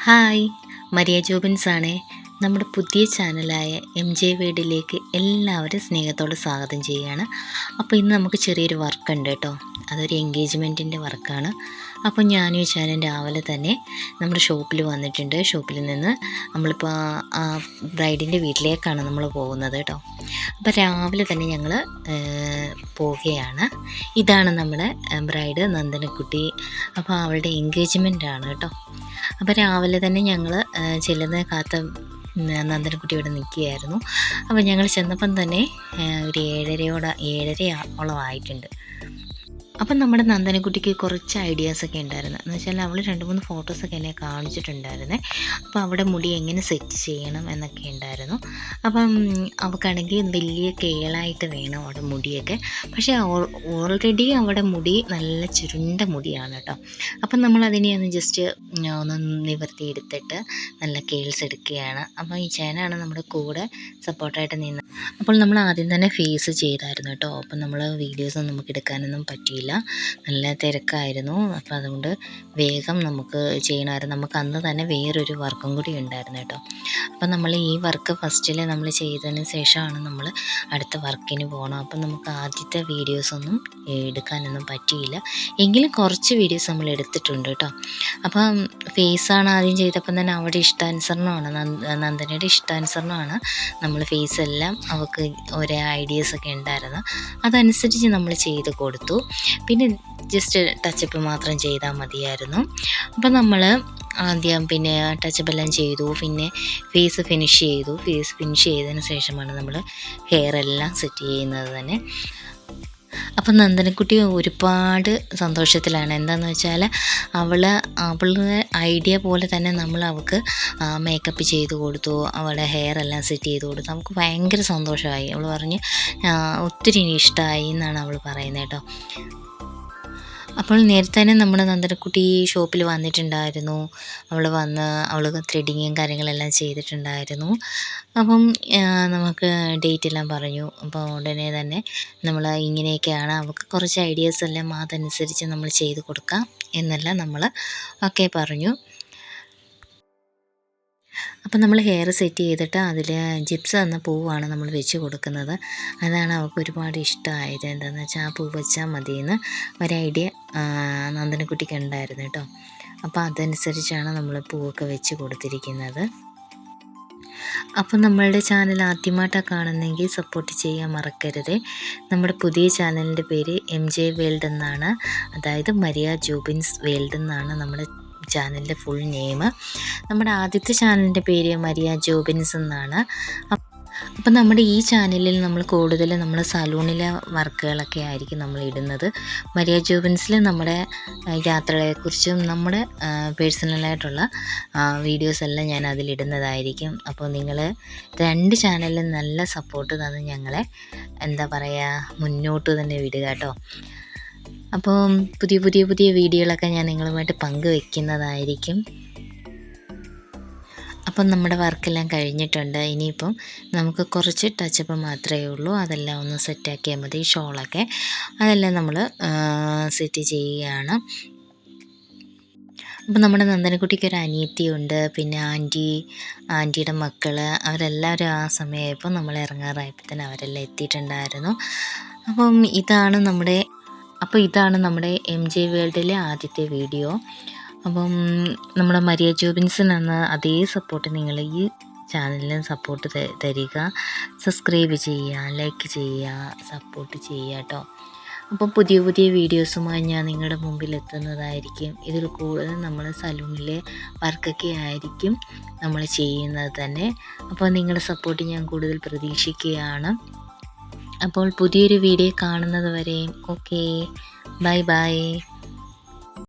Hi, Maria Jobins ആണേ. നമ്മുടെ പുതിയ ചാനലായ MJ വേഡിലേക്ക് എല്ലാവരും സ്നേഹത്തോടെ സ്വാഗതം ചെയ്യുകയാണ്. അപ്പോൾ ഇന്ന് നമുക്ക് ചെറിയൊരു വർക്കുണ്ട് കേട്ടോ. അതൊരു എൻഗേജ്മെൻറ്റിൻ്റെ വർക്കാണ്. അപ്പോൾ ഞാനും ഈ ചാനൽ രാവിലെ തന്നെ നമ്മുടെ ഷോപ്പിൽ വന്നിട്ടുണ്ട്. ഷോപ്പിൽ നിന്ന് നമ്മളിപ്പോൾ ആ ബ്രൈഡിൻ്റെ വീട്ടിലേക്കാണ് നമ്മൾ പോകുന്നത് കേട്ടോ. അപ്പോൾ രാവിലെ തന്നെ ഞങ്ങൾ പോവുകയാണ്. ഇതാണ് നമ്മുടെ ബ്രൈഡ് നന്ദനക്കുട്ടി. അപ്പോൾ അവളുടെ എൻഗേജ്മെൻ്റാണ് കേട്ടോ. അപ്പോൾ രാവിലെ തന്നെ ഞങ്ങൾ ചെല്ലുന്ന കാത്ത നന്ദനക്കുട്ടി ഇവിടെ നിൽക്കുകയായിരുന്നു. അപ്പോൾ ഞങ്ങൾ ചെന്നപ്പം തന്നെ ഒരു 7:30 ആയിട്ടുണ്ട്. അപ്പം നമ്മുടെ നന്ദനക്കുട്ടിക്ക് കുറച്ച് ഐഡിയാസൊക്കെ ഉണ്ടായിരുന്നു. എന്ന് വെച്ചാൽ അവൾ 2-3 ഫോട്ടോസൊക്കെ എന്നെ കാണിച്ചിട്ടുണ്ടായിരുന്നേ. അപ്പോൾ അവിടെ മുടി എങ്ങനെ സെറ്റ് ചെയ്യണം എന്നൊക്കെ ഉണ്ടായിരുന്നു. അപ്പം അവൾക്കാണെങ്കിൽ വലിയ കേളായിട്ട് വേണം അവിടെ മുടിയൊക്കെ. പക്ഷേ ഓൾറെഡി അവിടെ മുടി നല്ല ചുരുണ്ട മുടിയാണ് കേട്ടോ. അപ്പം നമ്മളതിനെ ഒന്ന് ജസ്റ്റ് ഒന്ന് നിവർത്തിയെടുത്തിട്ട് നല്ല കേൾസ് എടുക്കുകയാണ്. അപ്പോൾ ഈ ചേനാണ് നമ്മുടെ കൂടെ സപ്പോർട്ടായിട്ട് നിന്ന്. അപ്പോൾ നമ്മൾ ആദ്യം തന്നെ ഫേസ് ചെയ്തായിരുന്നു കേട്ടോ. അപ്പം നമ്മൾ വീഡിയോസൊന്നും നമുക്ക് എടുക്കാനൊന്നും പറ്റിയില്ല, നല്ല തിരക്കായിരുന്നു. അപ്പോൾ അതുകൊണ്ട് വേഗം നമുക്ക് ചെയ്യണമായിരുന്നു. നമുക്ക് അന്ന് തന്നെ വേറൊരു വർക്കും കൂടി ഉണ്ടായിരുന്നു കേട്ടോ. അപ്പം നമ്മൾ ഈ വർക്ക് ഫസ്റ്റിൽ നമ്മൾ ചെയ്തതിന് ശേഷമാണ് നമ്മൾ അടുത്ത വർക്കിന് പോകണം. അപ്പം നമുക്ക് ആദ്യത്തെ വീഡിയോസൊന്നും എടുക്കാനൊന്നും പറ്റിയില്ല. എങ്കിലും കുറച്ച് വീഡിയോസ് നമ്മൾ എടുത്തിട്ടുണ്ട് കേട്ടോ. അപ്പം ഫേസാണ് ആദ്യം ചെയ്തപ്പം തന്നെ അവിടെ ഇഷ്ടാനുസരണമാണ്, നന്ദനയുടെ ഇഷ്ടാനുസരണമാണ് നമ്മൾ ഫേസ് എല്ലാം. അവൾക്ക് ഓരോ ഐഡിയാസൊക്കെ ഉണ്ടായിരുന്നു, അതനുസരിച്ച് നമ്മൾ ചെയ്ത് കൊടുത്തു. പിന്നെ ജസ്റ്റ് ടച്ചപ്പ് മാത്രം ചെയ്താൽ മതിയായിരുന്നു. അപ്പം നമ്മൾ ആദ്യം പിന്നെ ടച്ചപ്പ് എല്ലാം ചെയ്തു, പിന്നെ ഫേസ് ഫിനിഷ് ചെയ്തു. ഫേസ് ഫിനിഷ് ചെയ്തതിന് ശേഷമാണ് നമ്മൾ ഹെയർ എല്ലാം സെറ്റ് ചെയ്യുന്നത് തന്നെ. അപ്പം നന്ദനക്കുട്ടി ഒരുപാട് സന്തോഷത്തിലാണ്. എന്താണെന്ന് വെച്ചാൽ അവളുടെ ഐഡിയ പോലെ തന്നെ നമ്മൾ അവൾക്ക് മേക്കപ്പ് ചെയ്ത് കൊടുത്തു, അവളുടെ ഹെയർ എല്ലാം സെറ്റ് ചെയ്ത് കൊടുത്തു. നമുക്ക് ഭയങ്കര സന്തോഷമായി. അവൾ പറഞ്ഞ് ഒത്തിരി ഇഷ്ടമായി എന്നാണ് അവൾ പറയുന്നത് കേട്ടോ. അപ്പോൾ നേരത്തെ തന്നെ നമ്മുടെ നന്ദനക്കുട്ടി ഷോപ്പിൽ വന്നിട്ടുണ്ടായിരുന്നു. അവൾ ത്രെഡിങ്ങും കാര്യങ്ങളെല്ലാം ചെയ്തിട്ടുണ്ടായിരുന്നു. അപ്പം നമുക്ക് ഡേറ്റ് എല്ലാം പറഞ്ഞു. അപ്പോൾ ഉടനെ തന്നെ നമ്മൾ ഇങ്ങനെയൊക്കെയാണ്, അവൾക്ക് കുറച്ച് ഐഡിയാസ് എല്ലാം അതനുസരിച്ച് നമ്മൾ ചെയ്ത് കൊടുക്കാം എന്നെല്ലാം നമ്മൾ ഒക്കെ പറഞ്ഞു. അപ്പം നമ്മൾ ഹെയർ സെറ്റ് ചെയ്തിട്ട് അതിൽ ജിപ്സ് എന്ന പൂവാണ് നമ്മൾ വെച്ച് കൊടുക്കുന്നത്. അതാണ് അവൾക്ക് ഒരുപാട് ഇഷ്ടമായത്. എന്താണെന്ന് വെച്ചാൽ ആ പൂ വെച്ചാൽ മതിയെന്ന് ഒരു ഐഡിയ നന്ദനക്കുട്ടിക്ക് ഉണ്ടായിരുന്നു കേട്ടോ. അപ്പോൾ അതനുസരിച്ചാണ് നമ്മൾ പൂവൊക്കെ വെച്ച് കൊടുത്തിരിക്കുന്നത്. അപ്പം നമ്മളുടെ ചാനൽ ആദ്യമായിട്ടാണ് കാണുന്നതെങ്കിൽ സപ്പോർട്ട് ചെയ്യാൻ മറക്കരുത്. നമ്മുടെ പുതിയ ചാനലിൻ്റെ പേര് MJ വേൾഡ് എന്നാണ്, അതായത് മരിയ ജോബിൻസ് വേൾഡ് എന്നാണ് നമ്മുടെ ചാനലിൻ്റെ ഫുൾ നെയിം. നമ്മുടെ ആദ്യത്തെ ചാനലിൻ്റെ പേര് മരിയ ജോബിൻസ് എന്നാണ്. അപ്പം നമ്മുടെ ഈ ചാനലിൽ നമ്മൾ കൂടുതൽ നമ്മൾ സലൂണിലെ വർക്കുകളൊക്കെ ആയിരിക്കും നമ്മൾ ഇടുന്നത്. മരിയ ജോബിൻസിൽ നമ്മുടെ യാത്രകളെക്കുറിച്ചും നമ്മുടെ പേഴ്സണലായിട്ടുള്ള വീഡിയോസ് എല്ലാം ഞാൻ അതിലിടുന്നതായിരിക്കും. അപ്പോൾ നിങ്ങൾ 2 ചാനലിലും നല്ല സപ്പോർട്ട് തന്ന് ഞങ്ങളെ മുന്നോട്ട് തന്നെ വിടുക കേട്ടോ. അപ്പോൾ പുതിയ വീഡിയോകളൊക്കെ ഞാൻ നിങ്ങളുമായിട്ട് പങ്കുവെക്കുന്നതായിരിക്കും. അപ്പം നമ്മുടെ വർക്കെല്ലാം കഴിഞ്ഞിട്ടുണ്ട്. ഇനിയിപ്പം നമുക്ക് കുറച്ച് ടച്ചപ്പ് മാത്രമേ ഉള്ളൂ. അതെല്ലാം ഒന്ന് സെറ്റാക്കിയാൽ മതി. ഷോളൊക്കെ അതെല്ലാം നമ്മൾ സെറ്റ് ചെയ്യുകയാണ്. അപ്പം നമ്മുടെ നന്ദനക്കുട്ടിക്ക് ഒരു അനിയത്തിയുണ്ട്, പിന്നെ ആൻറ്റിയുടെ മക്കൾ, അവരെല്ലാവരും ആ സമയമായപ്പോൾ നമ്മൾ ഇറങ്ങാറായപ്പോൾ തന്നെ അവരെല്ലാം എത്തിയിട്ടുണ്ടായിരുന്നു. അപ്പോൾ ഇതാണ് നമ്മുടെ MJ വേൾഡിലെ ആദ്യത്തെ വീഡിയോ. അപ്പം നമ്മുടെ മരിയ ജോബിൻസിനെന്ന അതേ സപ്പോർട്ട് നിങ്ങൾ ഈ ചാനലിലും സപ്പോർട്ട് തരിക. സബ്സ്ക്രൈബ് ചെയ്യുക, ലൈക്ക് ചെയ്യുക, സപ്പോർട്ട് ചെയ്യുക കേട്ടോ. അപ്പം പുതിയ വീഡിയോസുമായി ഞാൻ നിങ്ങളുടെ മുമ്പിൽ എത്തുന്നതായിരിക്കും. ഇതിൽ കൂടുതൽ നമ്മൾ സലൂണിലെ വർക്കൊക്കെ ആയിരിക്കും നമ്മൾ ചെയ്യുന്നത് തന്നെ. അപ്പോൾ നിങ്ങളുടെ സപ്പോർട്ട് ഞാൻ കൂടുതൽ പ്രതീക്ഷിക്കുകയാണ്. അപ്പോൾ പുതിയൊരു വീഡിയോ കാണുന്നത് വരെയും ഓക്കെ, ബൈ.